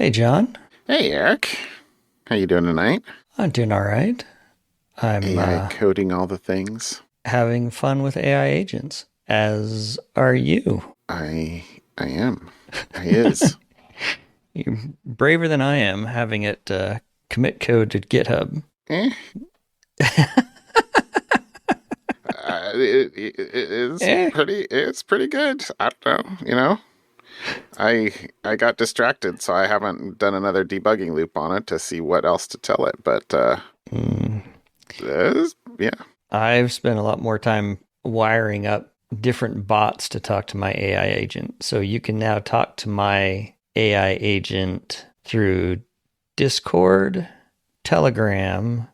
Hey, John. Hey Eric, how you doing tonight? I'm doing all right. I'm AI coding all the things. having fun with AI agents, as are you. I am. I is. You're braver than I am having it commit code to GitHub. Eh. It is Eh, pretty. It's pretty good. I don't know. I got distracted, so I haven't done another debugging loop on it to see what else to tell it. But mm, yeah. I've spent a lot more time wiring up different bots to talk to my AI agent. So you can now talk to my AI agent through Discord, Telegram,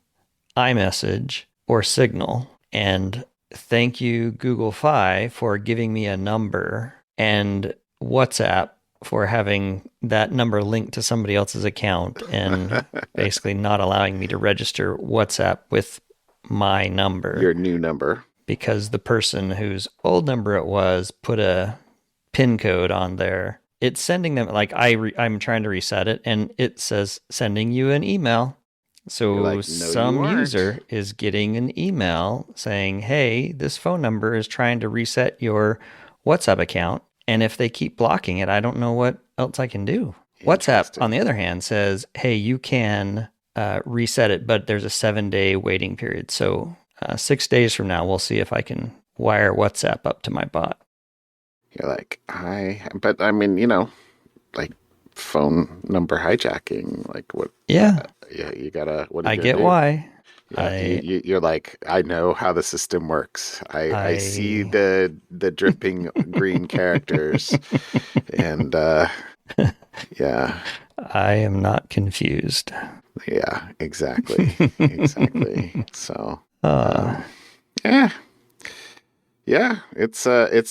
iMessage, or Signal. And thank you, Google Fi, for giving me a number, and WhatsApp for having that number linked to somebody else's account and basically not allowing me to register WhatsApp with my number Your new number. because the person whose old number it was put a PIN code on there. It's sending them like I'm trying to reset it, and it says sending you an email. You're So like, no, you some aren't. user is getting an email saying, "Hey, this phone number is trying to reset your WhatsApp account." And if they keep blocking it, I don't know what else I can do. WhatsApp, on Interesting. the other hand, says, "Hey, you can reset it, but there's a 7-day waiting period. So 6 days from now, we'll see if I can wire WhatsApp up to my bot." You're like, but I mean, like phone number hijacking. Like what? Yeah, Yeah, you gotta. What are I you gonna get do? why. Yeah, I you're like, I know how the system works. I see I the dripping green characters, and yeah, I am not confused. yeah, exactly, exactly. So, uh, um, yeah, yeah, it's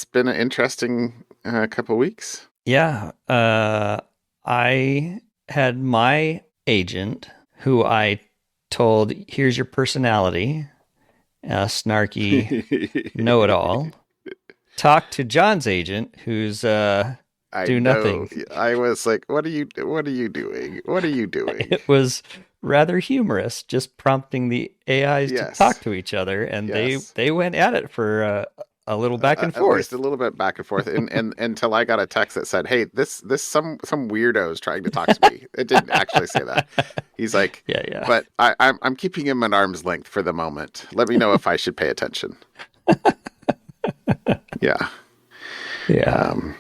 been an interesting couple weeks. yeah, I had my agent who I told, "Here's your personality, snarky know it all." Talk to John's agent, who's I do know. nothing. I was like, what are you doing? What are you doing? It was rather humorous, just prompting the AIs to talk Yes, to each other, and they yes. they went at it for a little back and At least a forth. little bit back and forth, and until I got a text that said, "Hey, this some weirdo is trying to talk to me." It didn't actually say that. He's like, Yeah, yeah, "But I'm keeping him at arm's length for the moment. Let me know if I should pay attention." Yeah. yeah. Um.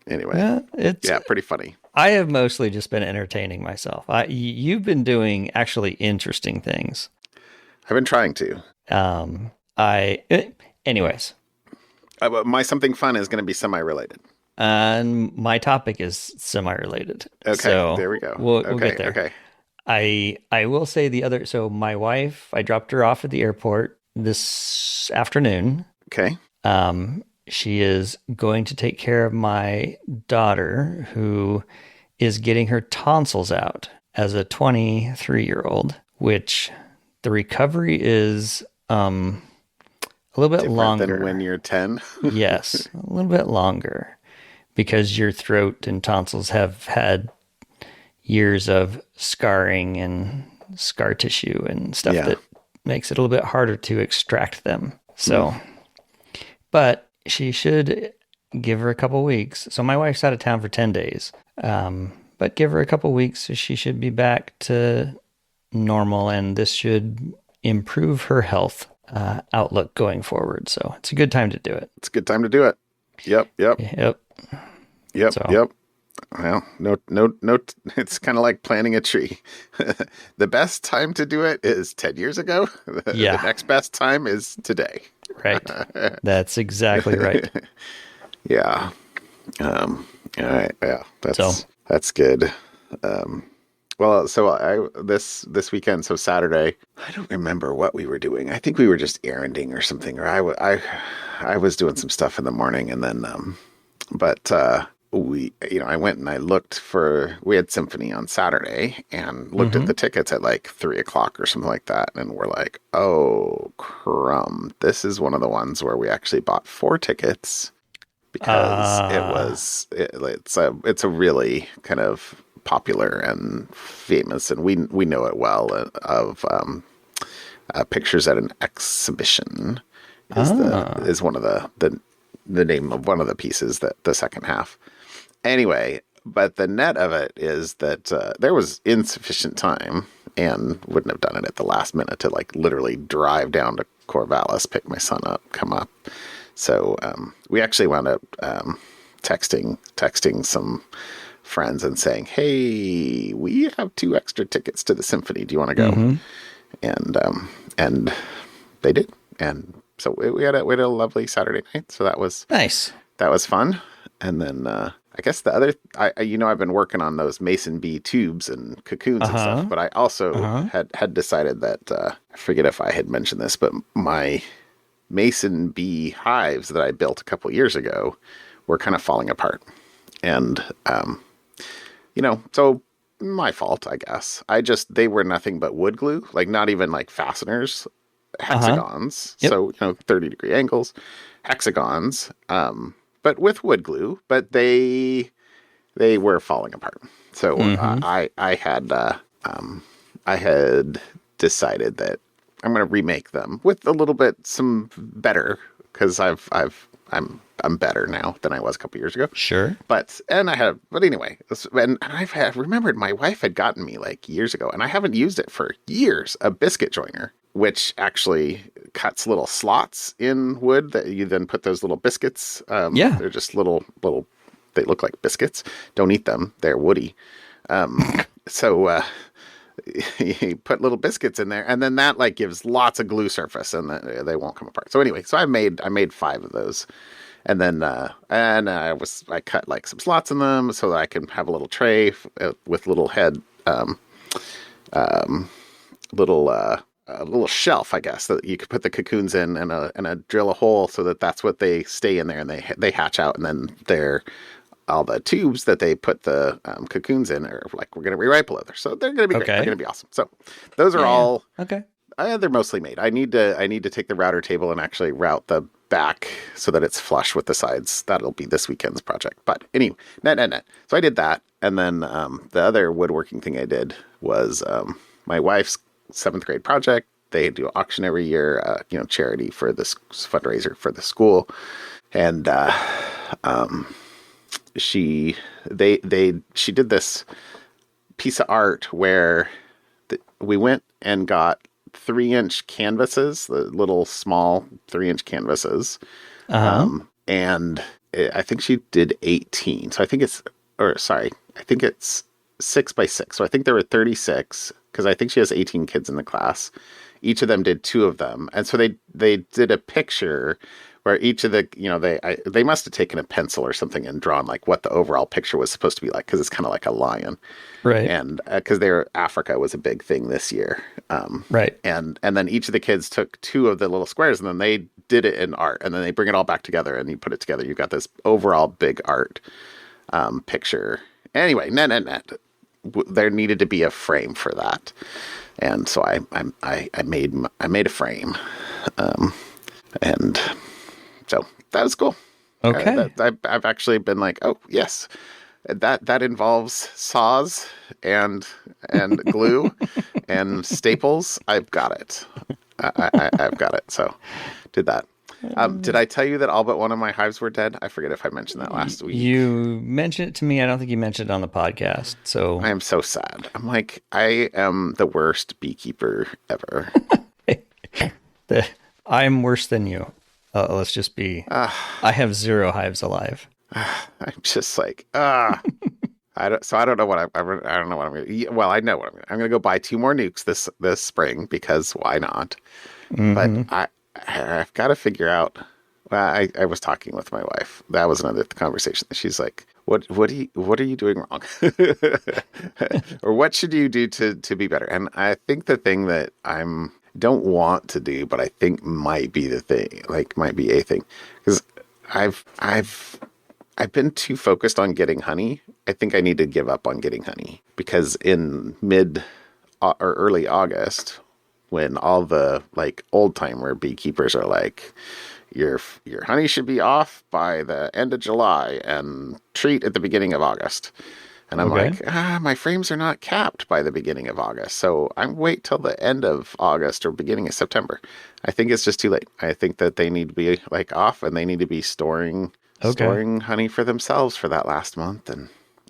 Anyway, Yeah, it's. yeah, pretty funny. I have mostly just been entertaining myself. You've been doing actually interesting things. I've been trying to. Um, I, eh, anyways, But my something fun is going to be semi-related. and my topic is semi-related, Okay, so there we go. we'll get Okay, there. okay, I will say the other. So my wife, I dropped her off at the airport this afternoon. okay. She is going to take care of my daughter, who is getting her tonsils out as a 23-year-old, which the recovery is a little bit Different than when longer. you're 10. Yes, a little bit longer because your throat and tonsils have had years of scarring and scar tissue and stuff Yeah. that makes it a little bit harder to extract them. Hmm. So, but she should give her a couple weeks. So my wife's out of town for 10 days. But give her a couple weeks, so she should be back to normal, and this should improve her health outlook going forward. So it's a good time to do it. It's a good time to do it. Yep, yep, Yep. yep, So yep. Well, no, no, no. It's kind of like planting a tree. The best time to do it is 10 years ago. The yeah, next best time is today. right. That's exactly right. Yeah. All right. Yeah. So That's good. Um, well, so this weekend, so Saturday, I don't remember what we were doing. I think we were just erranding or something, or I was doing some stuff in the morning, and then but I went and I looked for, we had symphony on Saturday and looked at mhm. the tickets at like 3 o'clock or something like that. And we're like, oh, crumb. This is one of the ones where we actually bought 4 tickets because it's a really kind of popular and famous, and we know it well, of pictures at an exhibition is one of the name of one of the pieces, that the second half. Anyway, but the net of it is that there was insufficient time, and wouldn't have done it at the last minute, to like literally drive down to Corvallis, pick my son up, come up. So we actually wound up texting some friends and saying, "Hey, we have 2 extra tickets to the symphony. Do you want to go?" Mm-hmm. And they did, and so we had a lovely Saturday night. So that was nice. That was fun. And then I guess the other, I've been working on those mason bee tubes and cocoons and stuff, but I also had decided that I forget if I had mentioned this, but my mason bee hives that I built a couple years ago were kind of falling apart. And, so my fault, I guess. They were nothing but wood glue, like not even like fasteners, hexagons. Yep. So, 30-degree angles, hexagons, but with wood glue, but they were falling apart. So I had decided that I'm going to remake them with a little bit some better, because I'm better now than I was a couple years ago. Sure. But anyway, and I've remembered my wife had gotten me like years ago, and I haven't used it for years, a biscuit joiner, which actually cuts little slots in wood that you then put those little biscuits. They're just little, they look like biscuits. Don't eat them. They're woody. So you put little biscuits in there, and then that like gives lots of glue surface, and they won't come apart. So anyway, so I made 5 of those. And then, I cut like some slots in them so that I can have a little tray with little head, a little shelf, I guess, that you could put the cocoons in, and drill a hole so that's what they stay in there, and they hatch out, and then all the tubes that they put the cocoons in are like, we're going to rewrite leather, so they're going to be great. They're going to be awesome. So those are all okay. They're mostly made. I need to take the router table and actually route the back so that it's flush with the sides. That'll be this weekend's project. But anyway, net. So I did that, and then the other woodworking thing I did was my wife's 7th grade project. They do an auction every year, charity for this fundraiser for the school, and she did this piece of art where we went and got 3-inch canvases, the little small 3-inch canvases. And I think she did 18. So I think it's 6 by 6. So I think there were 36, because I think she has 18 kids in the class. Each of them did 2 of them. And so they did a picture where each of the, they must have taken a pencil or something and drawn like what the overall picture was supposed to be like, because it's kind of like a lion. Right. And because Africa was a big thing this year. Right. And then each of the kids took 2 of the little squares, and then they did it in art, and then they bring it all back together, and you put it together. You've got this overall big art picture. Anyway, net. There needed to be a frame for that. And so I made a frame. And so that was cool. Okay. I've actually been like, oh yes, that involves saws and glue and staples. I've got it. I've got it. So did that. Did I tell you that all but one of my hives were dead? I forget if I mentioned that last week. You mentioned it to me. I don't think you mentioned it on the podcast. So I am so sad. I'm like, I am the worst beekeeper ever. I'm worse than you. Let's just be. I have 0 hives alive. I'm just like, I don't know what I don't know what I'm going to. Well, I know what I'm going to go buy 2 more nukes this spring, because why not? Mm-hmm. But I've got to figure out. Well, I was talking with my wife. That was another conversation. She's like, what are you doing wrong? Or what should you do to be better? And I think the thing that don't want to do, but I think might be the thing, like might be a thing, because I've been too focused on getting honey. I think I need to give up on getting honey, because in mid or early August, when all the like old timer beekeepers are like, your honey should be off by the end of July and treat at the beginning of August. And I'm Okay. like, my frames are not capped by the beginning of August. So I wait till the end of August or beginning of September. I think it's just too late. I think that they need to be like off and they need to be Okay. storing honey for themselves for that last month.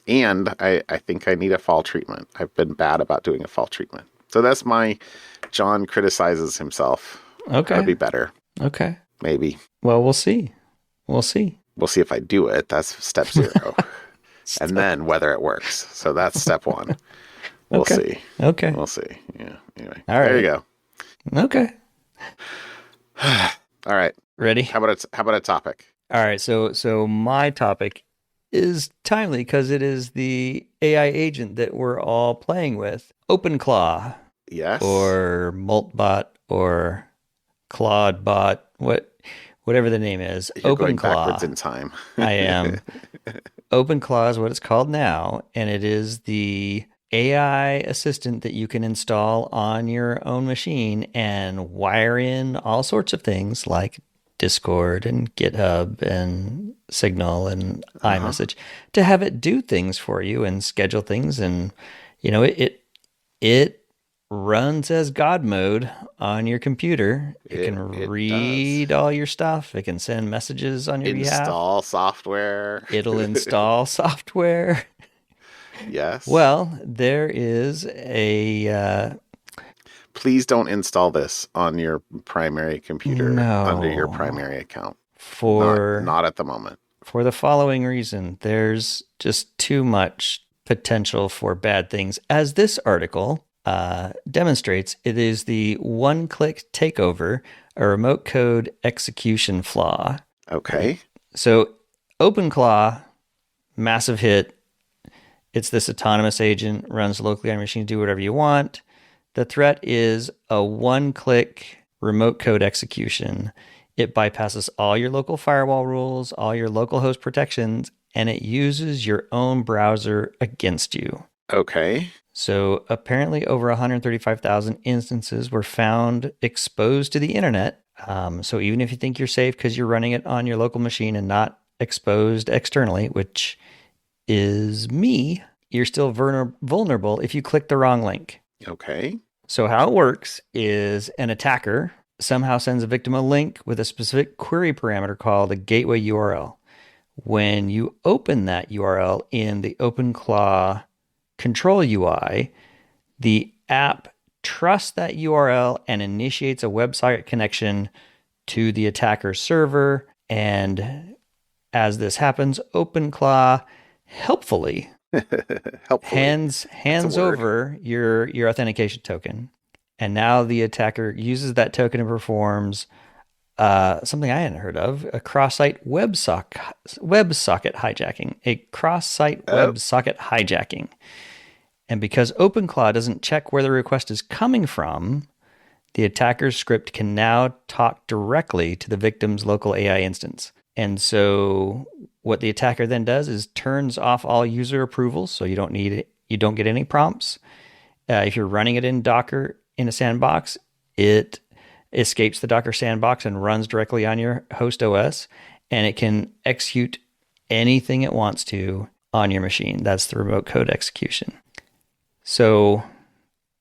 And I think I need a fall treatment. I've been bad about doing a fall treatment. So that's my John criticizes himself. How to Okay. be better. Okay. Maybe. Well, we'll see. We'll see. We'll see if I do it. That's step 0. And then whether it works. So that's step 1. We'll Okay. see. Okay. We'll see. Yeah. Anyway, All there right. you go. Okay. All right. Ready? How about a topic? All right. So my topic is timely because it is the AI agent that we're all playing with. OpenClaw Yes. or Moltbot or Claudebot, whatever the name is. You're going backwards OpenClaw. in time. I am. OpenClaw is what it's called now, and it is the AI assistant that you can install on your own machine and wire in all sorts of things like Discord and GitHub and Signal and iMessage to have it do things for you and schedule things. And it runs as God mode on your computer. It can It read all your stuff. It can send messages on your behalf. Install software. It'll install software. Yes. Well, there is a Please don't install this on your primary computer under your No. primary account. for Not at the moment. for the following reason. There's just too much potential for bad things. As this article demonstrates, it is the one-click takeover, a remote code execution flaw. Okay. So OpenClaw, massive hit. It's this autonomous agent, runs locally on your machine, do whatever you want. The threat is a one-click remote code execution. It bypasses all your local firewall rules, all your local host protections, and it uses your own browser against you. Okay. So apparently over 135,000 instances were found exposed to the internet. So even if you think you're safe because you're running it on your local machine and not exposed externally, which is me, you're still vulnerable if you click the wrong link. Okay. So how it works is an attacker somehow sends a victim a link with a specific query parameter called a gateway URL. When you open that URL in the OpenClaw control UI, the app trusts that URL and initiates a WebSocket connection to the attacker's server. And as this happens, OpenClaw helpfully Helpfully. hands word. over your authentication token. And now the attacker uses that token and performs something I hadn't heard of, a cross-site WebSocket hijacking. A cross-site WebSocket hijacking. And because OpenClaw doesn't check where the request is coming from, the attacker's script can now talk directly to the victim's local AI instance. And so what the attacker then does is turns off all user approvals, so you don't get any prompts. If you're running it in Docker in a sandbox, it escapes the Docker sandbox and runs directly on your host OS, and it can execute anything it wants to on your machine. That's the remote code execution. So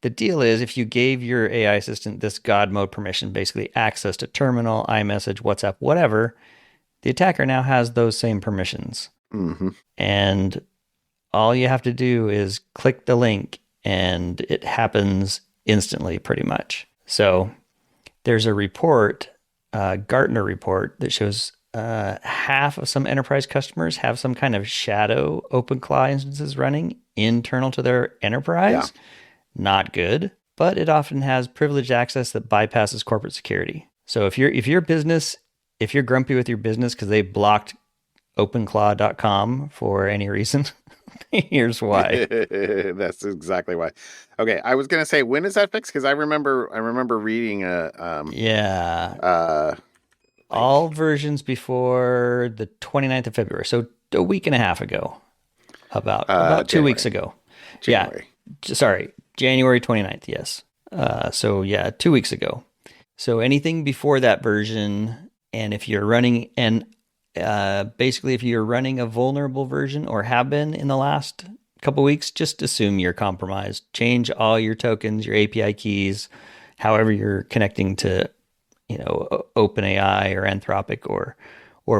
the deal is, if you gave your AI assistant this God mode permission, basically access to terminal, iMessage, WhatsApp, whatever, the attacker now has those same permissions. Mm-hmm. And all you have to do is click the link and it happens instantly, pretty much. So there's a report, Gartner report, that shows half of some enterprise customers have some kind of shadow OpenClaw instances running internal to their enterprise. Yeah. Not good, but it often has privileged access that bypasses corporate security. So if you're grumpy with your business because they blocked openclaw.com for any reason, here's why. That's exactly why. Okay, I was gonna say, when is that fixed? Because I remember reading all versions before the 29th of February, so a week and a half ago, about 2 weeks ago. January. Yeah, sorry, January 29th. Yes. So yeah, 2 weeks ago. So anything before that version And if you're running basically if you're running a vulnerable version or have been in the last couple weeks, just assume you're compromised. Change all your tokens, your API keys, however you're connecting to, OpenAI or Anthropic or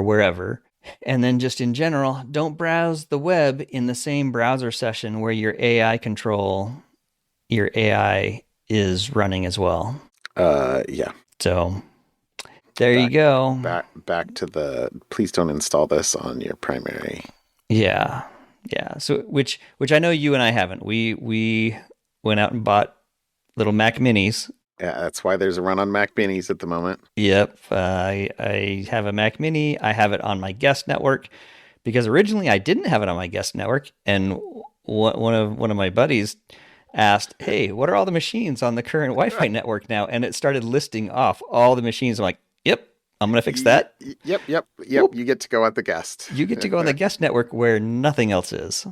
wherever. And then just in general, don't browse the web in the same browser session where your AI is running as well. Yeah. So there you go. Back to the please don't install this on your primary. Yeah. Yeah. So which I know you and I haven't. We went out and bought little Mac Minis. Yeah, that's why there's a run on Mac Minis at the moment. Yep. I have a Mac Mini. I have it on my guest network because originally I didn't have it on my guest network, and one of my buddies asked, "Hey, what are all the machines on the current Wi-Fi network now?" And it started listing off all the machines. I'm like, "Yep, I'm gonna fix that." Yep. Whoop. You get to go at the guest. You get to go on the guest network where nothing else is,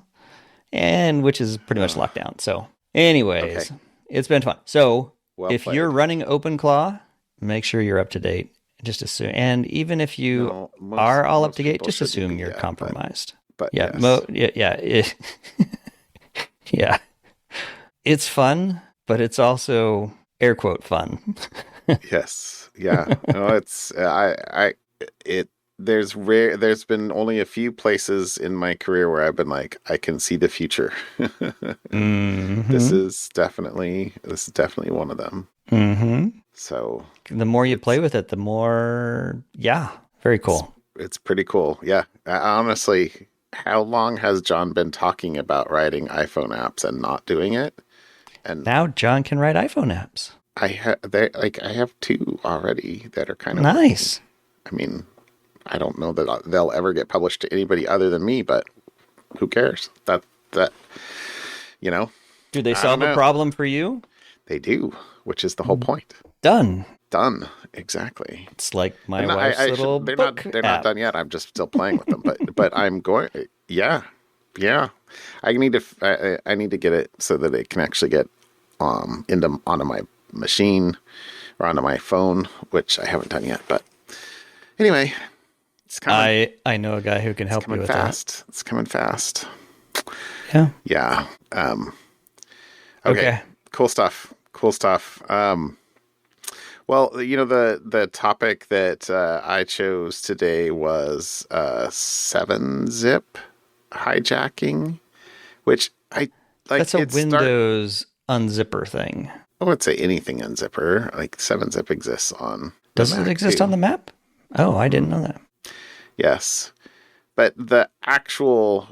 and which is pretty much locked down. So, anyways, It's been fun. So. Well if played. you're running OpenClaw, make sure you're up to date. Just assume, and even if you are all up to date, just assume you're compromised. But yeah, yes. Yeah. It's fun, but it's also air quote fun. Yes, yeah. No, it's There's been only a few places in my career where I've been like, I can see the future. Mm-hmm. This is definitely one of them. Mm-hmm. So the more you play with it, the more, very cool. It's pretty cool. Yeah. Honestly, how long has John been talking about writing iPhone apps and not doing it? And now John can write iPhone apps. I have two already that are kind of nice. I mean, I don't know that they'll ever get published to anybody other than me, but who cares? That Do they solve a problem for you? They do, which is the whole point. Done. Exactly. It's like my wife's little book They're not done yet. I'm just still playing with them, but I'm going. Yeah. I need to get it so that it can actually get onto my machine or onto my phone, which I haven't done yet. But anyway. I know a guy who can help you with that. It's coming fast. Yeah. Yeah. Okay. Cool stuff. Well, the topic that I chose today was 7-zip hijacking, which I like. That's a Windows unzipper thing. I would say anything unzipper. Like 7-zip exists on. Does it exist on the map? Oh, I didn't know that. Yes. But the actual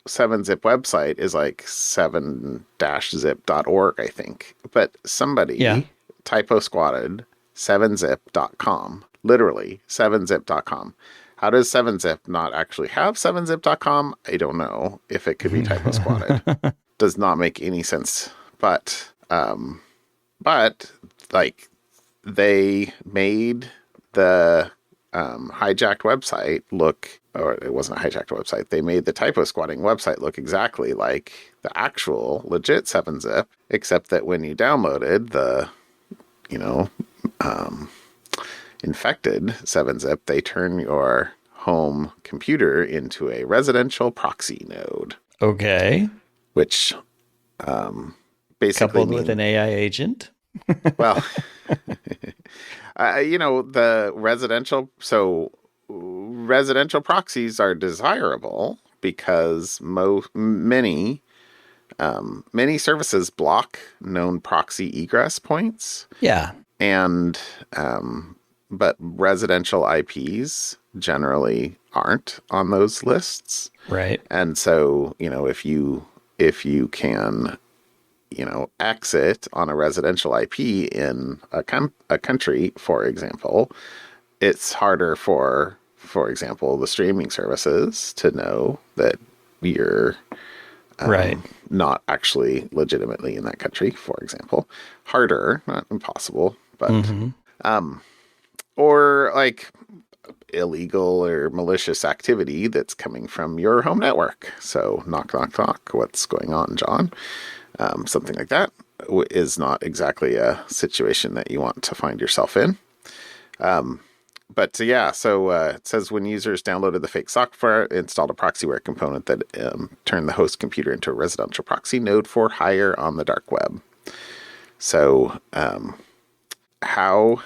7-zip website is like 7-zip.org, I think. But somebody typo squatted 7zip.com, literally 7zip.com. How does 7zip not actually have 7zip.com? I don't know if it could be typo squatted. Does not make any sense. But like they made the hijacked website look, or it wasn't a hijacked website. They made the typo squatting website look exactly like the actual legit 7-zip, except that when you downloaded the, infected 7-zip, they turn your home computer into a residential proxy node. Okay. Which basically coupled with an AI agent. Well, the residential proxies are desirable because many services block known proxy egress points. Yeah. And but residential IPs generally aren't on those lists. Right. And so, if you can exit on a residential IP in a country, for example, it's harder for example, the streaming services to know that you're not actually legitimately in that country, for example. Harder, not impossible, but or like illegal or malicious activity that's coming from your home network. So knock, knock, knock. What's going on, John? Something like that is not exactly a situation that you want to find yourself in. yeah, so it says when users downloaded the fake software, it installed a proxyware component that turned the host computer into a residential proxy node for hire on the dark web. So how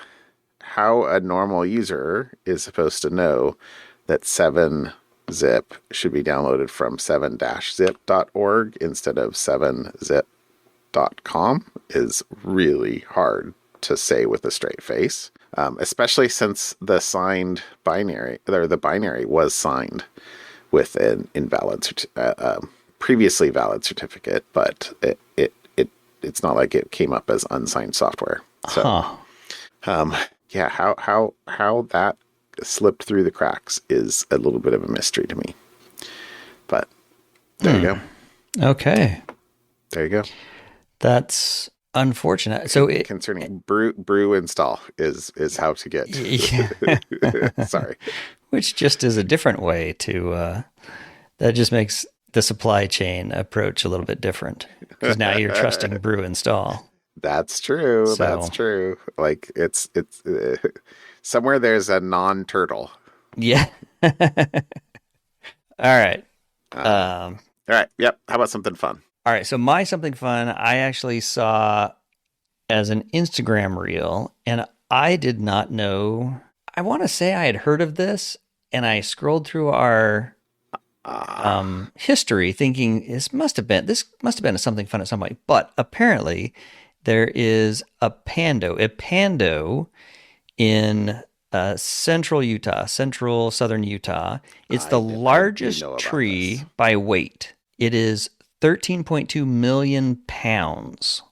a normal user is supposed to know that 7-zip should be downloaded from 7-zip.org instead of 7zip.com is really hard to say with a straight face, especially since the signed binary, or the binary was signed with an invalid, previously valid certificate, but it's not like it came up as unsigned software. So, yeah, how that slipped through the cracks is a little bit of a mystery to me. But there you go. Okay. There you go. That's unfortunate. So concerning brew install is how to get. Yeah. Sorry. Which just is a different way to. That just makes the supply chain approach a little bit different because now you're trusting brew install. That's true. So, that's true. Like it's somewhere there's a non-turtle. Yeah. All right. All right. Yep. How about something fun? All right. So my something fun, I actually saw as an Instagram reel, and I did not know. I want to say I had heard of this, and I scrolled through our history, thinking this must have been something fun at some point. But apparently, there is a pando in central southern Utah. It's the largest tree by weight. It is 13.2 million pounds,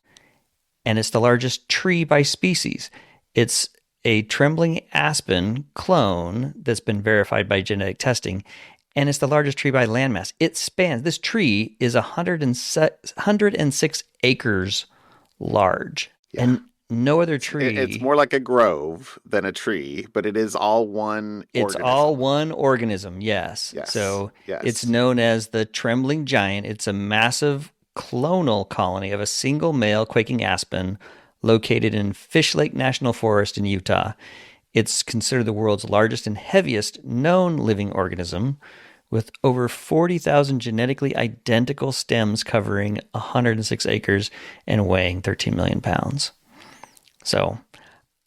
and it's the largest tree by species. It's a trembling aspen clone that's been verified by genetic testing, and it's the largest tree by landmass. This tree is 106 acres large, and no other tree. It's more like a grove than a tree, but it is all one organism. It's all one organism, yes. So it's known as the trembling giant. It's a massive clonal colony of a single male quaking aspen located in Fish Lake National Forest in Utah. It's considered the world's largest and heaviest known living organism, with over 40,000 genetically identical stems covering 106 acres and weighing 13 million pounds. So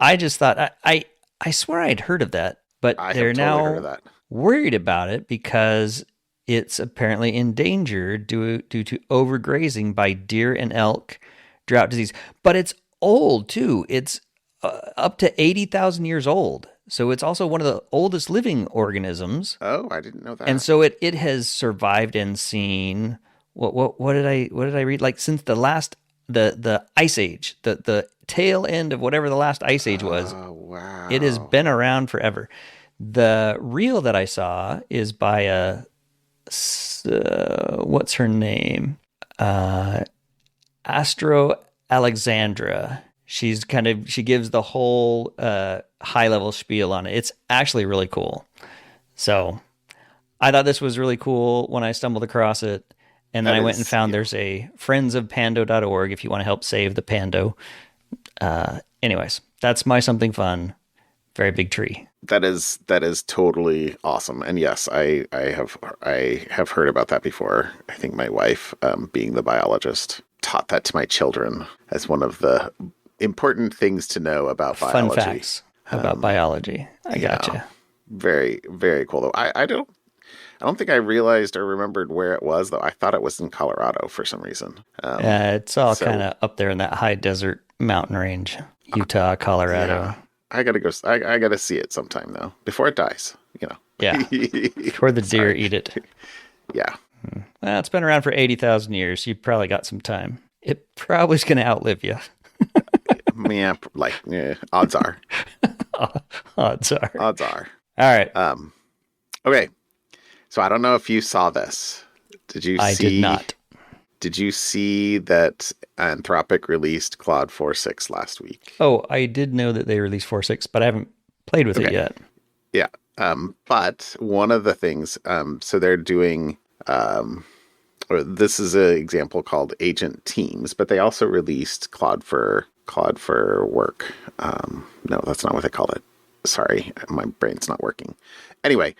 I just thought, I swear I'd heard of that, but they're now worried about it because it's apparently endangered due to overgrazing by deer and elk, drought disease. But it's old too. It's up to 80,000 years old. So it's also one of the oldest living organisms. Oh, I didn't know that. And so it has survived and seen what did I read? Like since the last the ice age, the tail end of whatever the last ice age was. Oh, wow. It has been around forever. The reel that I saw is by what's her name? Astro Alexandra. She gives the whole high level spiel on it. It's actually really cool. So I thought this was really cool when I stumbled across it. And then I went and found there's a friendsofpando.org if you want to help save the pando. Anyways, that's my something fun. Very big tree. That is totally awesome. And yes, I have heard about that before. I think my wife, being the biologist, taught that to my children as one of the important things to know about biology. Fun facts about biology. I gotcha. Very, very cool though. I don't think I realized or remembered where it was, though. I thought it was in Colorado for some reason. It's all kind of up there in that high desert mountain range, Utah, Colorado. Yeah. I gotta go. I gotta see it sometime though, before it dies. Yeah, before the deer eat it. Yeah. Well, it's been around for 80,000 years. You probably got some time. It probably is going to outlive you. Yeah, odds are. Odds are. Odds are. All right. Okay. So I don't know if you saw this. I did not. Did you see that Anthropic released Claude 4.6 last week? Oh, I did know that they released 4.6, but I haven't played with it yet. Yeah. But one of the things, so they're doing, or this is an example called Agent Teams, but they also released Claude for Work. No, that's not what they called it. Sorry, my brain's not working. Anyway,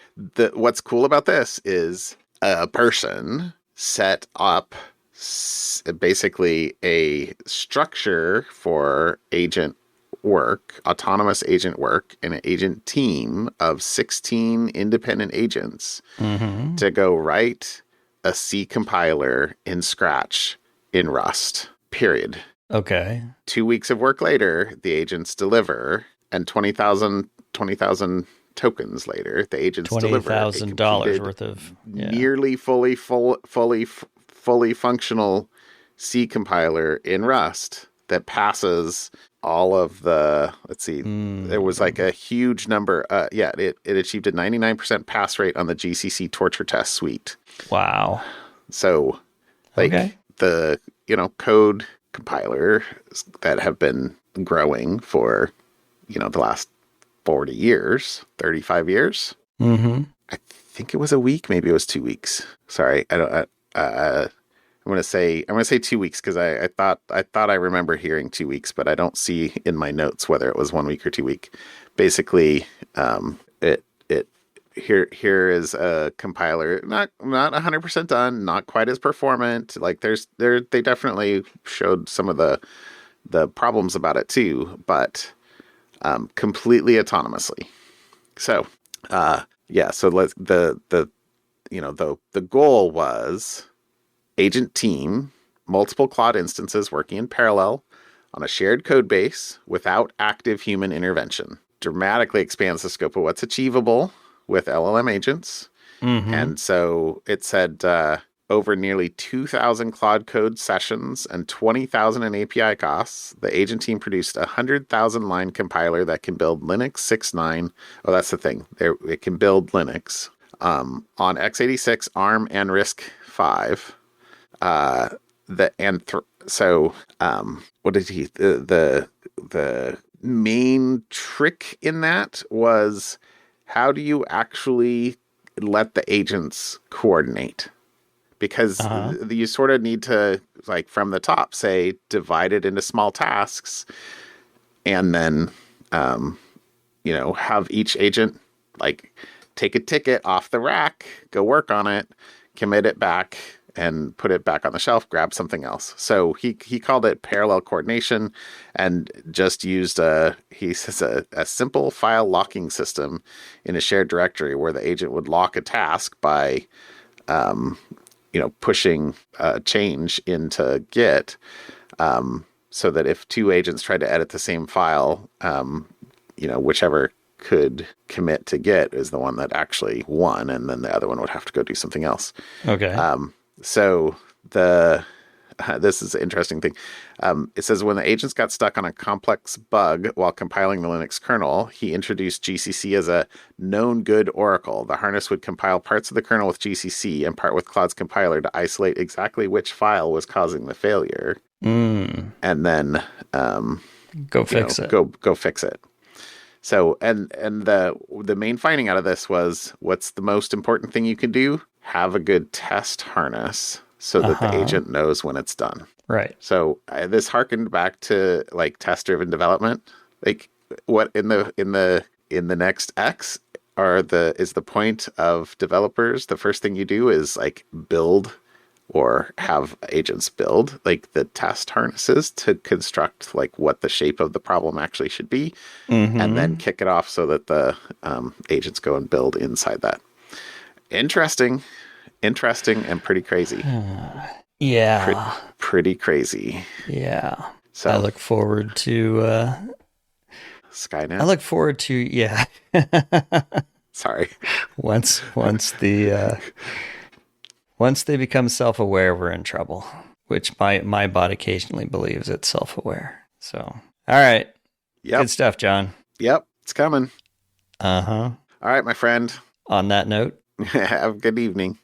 what's cool about this is a person set up basically a structure for agent work, autonomous agent work, and an agent team of 16 independent agents to go write a C compiler in Scratch in Rust, period. Okay. 2 weeks of work later, the agents deliver, and 20,000 tokens later, the agents deliver $20,000 worth of nearly fully functional C compiler in Rust that passes all of the, let's see, there was like a huge number. It achieved a 99% pass rate on the GCC torture test suite. Wow. So like the, code compiler that have been growing for, the last 40 years, 35 years. Mm-hmm. I think it was a week. Maybe it was 2 weeks. Sorry. I'm going to say 2 weeks because I thought I remember hearing 2 weeks, but I don't see in my notes whether it was 1 week or 2 week. Basically, here is a compiler, not 100% done, not quite as performant. Like they definitely showed some of the problems about it too, but completely autonomously. So so the goal was agent team, multiple Claude instances working in parallel on a shared code base without active human intervention. Dramatically expands the scope of what's achievable with LLM agents. Mm-hmm. And so it said over nearly 2,000 Claude code sessions and 20,000 in API costs, the agent team produced a 100,000 line compiler that can build Linux 6.9. Oh, that's the thing. It can build Linux on x86, ARM, and RISC-V. What did he? The main trick in that was, how do you actually let the agents coordinate? Because you sort of need to, like, from the top, say, divide it into small tasks, and then, have each agent, like, take a ticket off the rack, go work on it, commit it back, and put it back on the shelf, grab something else. So he called it parallel coordination, and just used a simple file locking system in a shared directory where the agent would lock a task by, pushing a change into Git, so that if two agents tried to edit the same file, whichever could commit to Git is the one that actually won, and then the other one would have to go do something else. Okay. So this is an interesting thing. It says when the agents got stuck on a complex bug while compiling the Linux kernel, he introduced GCC as a known good oracle. The harness would compile parts of the kernel with GCC and part with Claude's compiler to isolate exactly which file was causing the failure. And then go fix it. Go fix it. So, and the main finding out of this was, what's the most important thing you can do? Have a good test harness so that the agent knows when it's done. Right. So this harkened back to like test-driven development. Like, what in the next X is the point of developers? The first thing you do is like build, or have agents build, like, the test harnesses to construct like what the shape of the problem actually should be, and then kick it off so that the agents go and build inside that. Interesting, and pretty crazy. Yeah. Pretty crazy. Yeah. So I look forward to Skynet. I look forward to Sorry. Once they become self-aware, we're in trouble, which my bot occasionally believes it's self-aware. So, all right. Yep. Good stuff, John. Yep. It's coming. All right, my friend. On that note, have a good evening.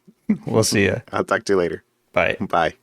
We'll see you. I'll talk to you later. Bye. Bye.